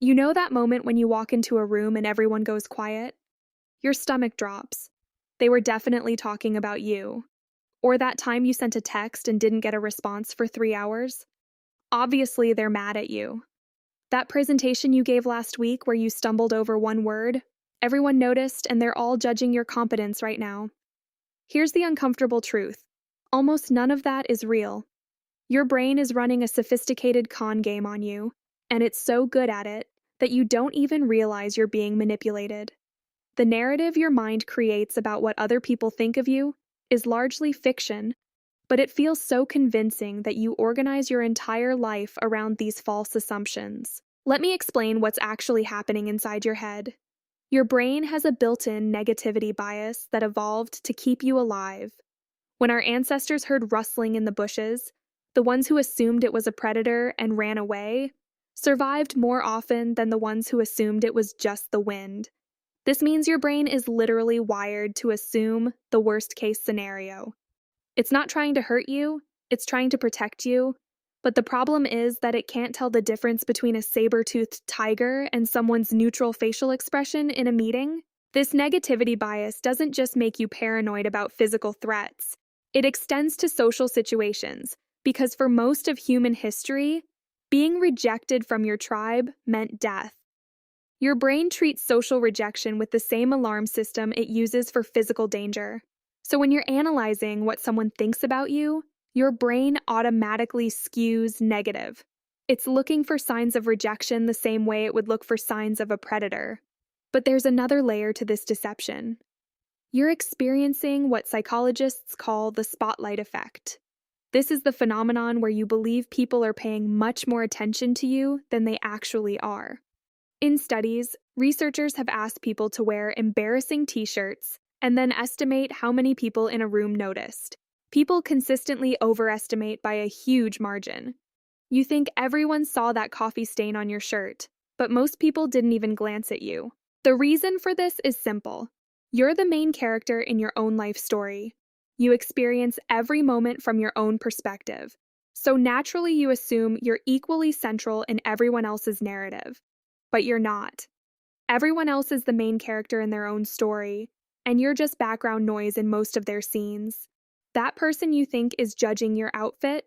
You know that moment when you walk into a room and everyone goes quiet? Your stomach drops. They were definitely talking about you. Or that time you sent a text and didn't get a response for 3 hours? Obviously, they're mad at you. That presentation you gave last week where you stumbled over one word? Everyone noticed and they're all judging your competence right now. Here's the uncomfortable truth. Almost none of that is real. Your brain is running a sophisticated con game on you, and it's so good at it that you don't even realize you're being manipulated. The narrative your mind creates about what other people think of you is largely fiction, but it feels so convincing that you organize your entire life around these false assumptions. Let me explain what's actually happening inside your head. Your brain has a built-in negativity bias that evolved to keep you alive. When our ancestors heard rustling in the bushes, the ones who assumed it was a predator and ran away survived more often than the ones who assumed it was just the wind. This means your brain is literally wired to assume the worst-case scenario. It's not trying to hurt you, it's trying to protect you, but the problem is that it can't tell the difference between a saber-toothed tiger and someone's neutral facial expression in a meeting. This negativity bias doesn't just make you paranoid about physical threats. It extends to social situations, because for most of human history, being rejected from your tribe meant death. Your brain treats social rejection with the same alarm system it uses for physical danger. So when you're analyzing what someone thinks about you, your brain automatically skews negative. It's looking for signs of rejection the same way it would look for signs of a predator. But there's another layer to this deception. You're experiencing what psychologists call the spotlight effect. This is the phenomenon where you believe people are paying much more attention to you than they actually are. In studies, researchers have asked people to wear embarrassing t-shirts and then estimate how many people in a room noticed. People consistently overestimate by a huge margin. You think everyone saw that coffee stain on your shirt, but most people didn't even glance at you. The reason for this is simple. You're the main character in your own life story. You experience every moment from your own perspective. So naturally you assume you're equally central in everyone else's narrative. But you're not. Everyone else is the main character in their own story, and you're just background noise in most of their scenes. That person you think is judging your outfit,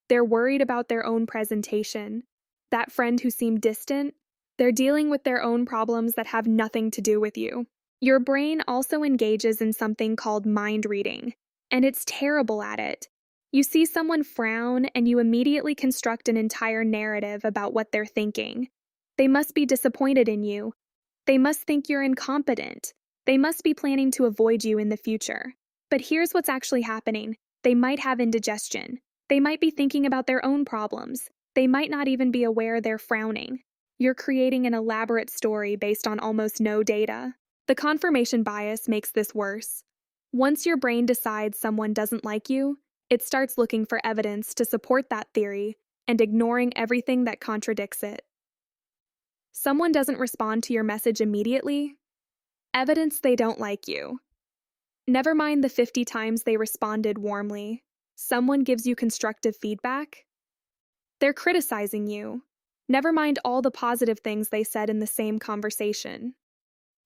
they're worried about their own presentation. That friend who seemed distant, they're dealing with their own problems that have nothing to do with you. Your brain also engages in something called mind reading, and it's terrible at it. You see someone frown and you immediately construct an entire narrative about what they're thinking. They must be disappointed in you. They must think you're incompetent. They must be planning to avoid you in the future. But here's what's actually happening. They might have indigestion. They might be thinking about their own problems. They might not even be aware they're frowning. You're creating an elaborate story based on almost no data. The confirmation bias makes this worse. Once your brain decides someone doesn't like you, it starts looking for evidence to support that theory and ignoring everything that contradicts it. Someone doesn't respond to your message immediately? Evidence they don't like you. Never mind the 50 times they responded warmly. Someone gives you constructive feedback? They're criticizing you. Never mind all the positive things they said in the same conversation.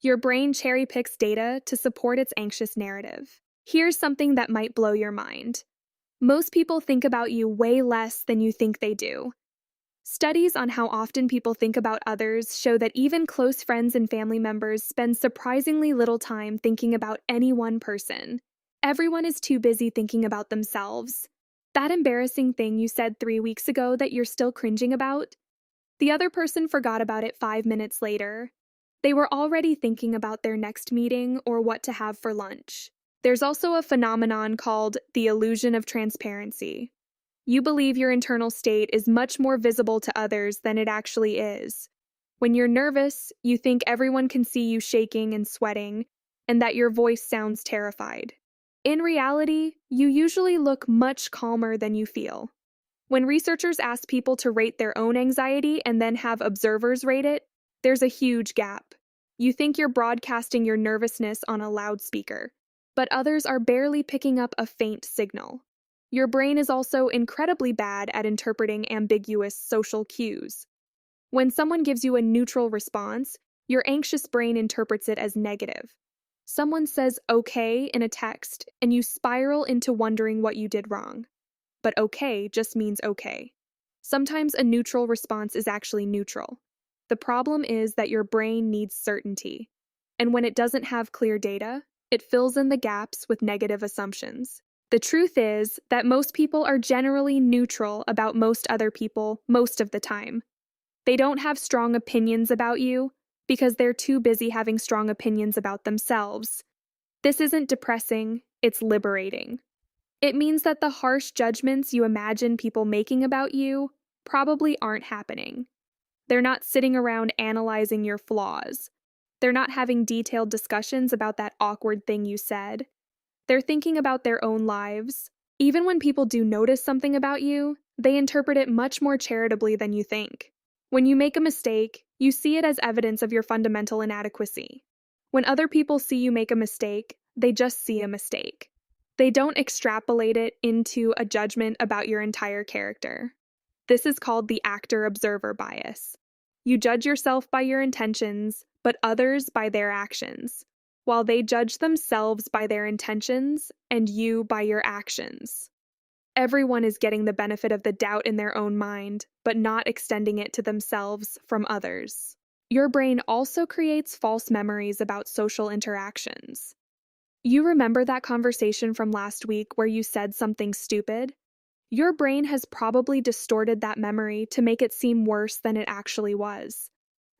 Your brain cherry-picks data to support its anxious narrative. Here's something that might blow your mind. Most people think about you way less than you think they do. Studies on how often people think about others show that even close friends and family members spend surprisingly little time thinking about any one person. Everyone is too busy thinking about themselves. That embarrassing thing you said 3 weeks ago that you're still cringing about? The other person forgot about it 5 minutes later. They were already thinking about their next meeting or what to have for lunch. There's also a phenomenon called the illusion of transparency. You believe your internal state is much more visible to others than it actually is. When you're nervous, you think everyone can see you shaking and sweating, and that your voice sounds terrified. In reality, you usually look much calmer than you feel. When researchers ask people to rate their own anxiety and then have observers rate it, there's a huge gap. You think you're broadcasting your nervousness on a loudspeaker, but others are barely picking up a faint signal. Your brain is also incredibly bad at interpreting ambiguous social cues. When someone gives you a neutral response, your anxious brain interprets it as negative. Someone says okay in a text, and you spiral into wondering what you did wrong. But okay just means okay. Sometimes a neutral response is actually neutral. The problem is that your brain needs certainty. And when it doesn't have clear data, it fills in the gaps with negative assumptions. The truth is that most people are generally neutral about most other people most of the time. They don't have strong opinions about you because they're too busy having strong opinions about themselves. This isn't depressing, it's liberating. It means that the harsh judgments you imagine people making about you probably aren't happening. They're not sitting around analyzing your flaws. They're not having detailed discussions about that awkward thing you said. They're thinking about their own lives. Even when people do notice something about you, they interpret it much more charitably than you think. When you make a mistake, you see it as evidence of your fundamental inadequacy. When other people see you make a mistake, they just see a mistake. They don't extrapolate it into a judgment about your entire character. This is called the actor-observer bias. You judge yourself by your intentions, but others by their actions, while they judge themselves by their intentions and you by your actions. Everyone is getting the benefit of the doubt in their own mind, but not extending it to themselves from others. Your brain also creates false memories about social interactions. You remember that conversation from last week where you said something stupid? Your brain has probably distorted that memory to make it seem worse than it actually was.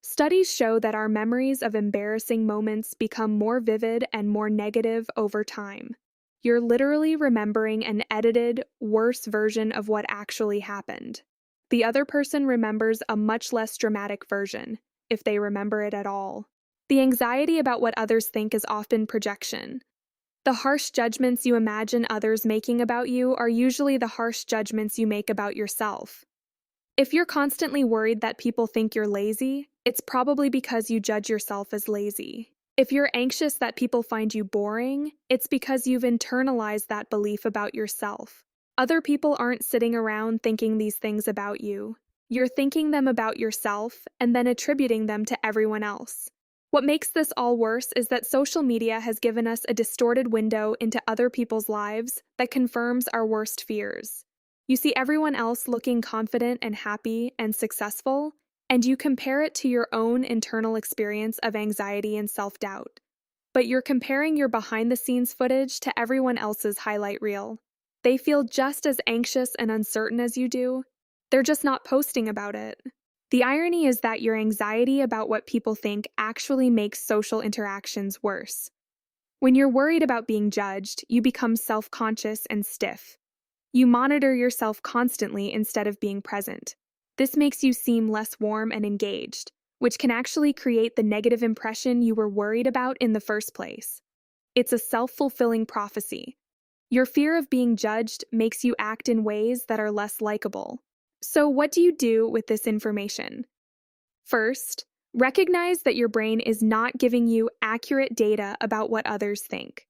Studies show that our memories of embarrassing moments become more vivid and more negative over time. You're literally remembering an edited, worse version of what actually happened. The other person remembers a much less dramatic version, if they remember it at all. The anxiety about what others think is often projection. The harsh judgments you imagine others making about you are usually the harsh judgments you make about yourself. If you're constantly worried that people think you're lazy, it's probably because you judge yourself as lazy. If you're anxious that people find you boring, it's because you've internalized that belief about yourself. Other people aren't sitting around thinking these things about you. You're thinking them about yourself and then attributing them to everyone else. What makes this all worse is that social media has given us a distorted window into other people's lives that confirms our worst fears. You see everyone else looking confident and happy and successful, and you compare it to your own internal experience of anxiety and self-doubt. But you're comparing your behind-the-scenes footage to everyone else's highlight reel. They feel just as anxious and uncertain as you do. They're just not posting about it. The irony is that your anxiety about what people think actually makes social interactions worse. When you're worried about being judged, you become self-conscious and stiff. You monitor yourself constantly instead of being present. This makes you seem less warm and engaged, which can actually create the negative impression you were worried about in the first place. It's a self-fulfilling prophecy. Your fear of being judged makes you act in ways that are less likable. So what do you do with this information? First, recognize that your brain is not giving you accurate data about what others think.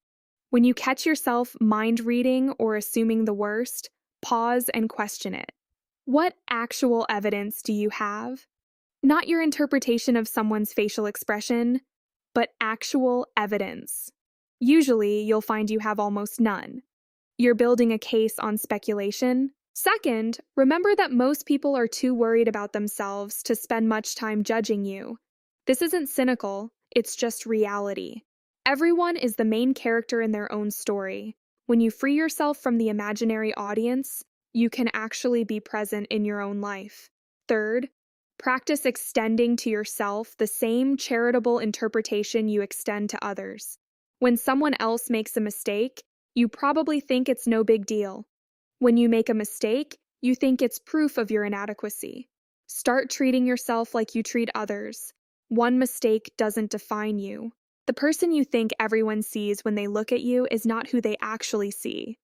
When you catch yourself mind-reading or assuming the worst, pause and question it. What actual evidence do you have? Not your interpretation of someone's facial expression, but actual evidence. Usually, you'll find you have almost none. You're building a case on speculation. Second, remember that most people are too worried about themselves to spend much time judging you. This isn't cynical, it's just reality. Everyone is the main character in their own story. When you free yourself from the imaginary audience, you can actually be present in your own life. Third, practice extending to yourself the same charitable interpretation you extend to others. When someone else makes a mistake, you probably think it's no big deal. When you make a mistake, you think it's proof of your inadequacy. Start treating yourself like you treat others. One mistake doesn't define you. The person you think everyone sees when they look at you is not who they actually see.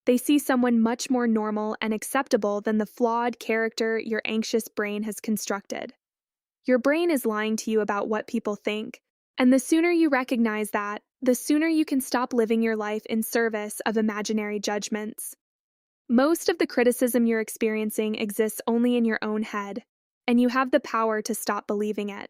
They see someone much more normal and acceptable than the flawed character your anxious brain has constructed. Your brain is lying to you about what people think, and the sooner you recognize that, the sooner you can stop living your life in service of imaginary judgments. Most of the criticism you're experiencing exists only in your own head. and you have the power to stop believing it.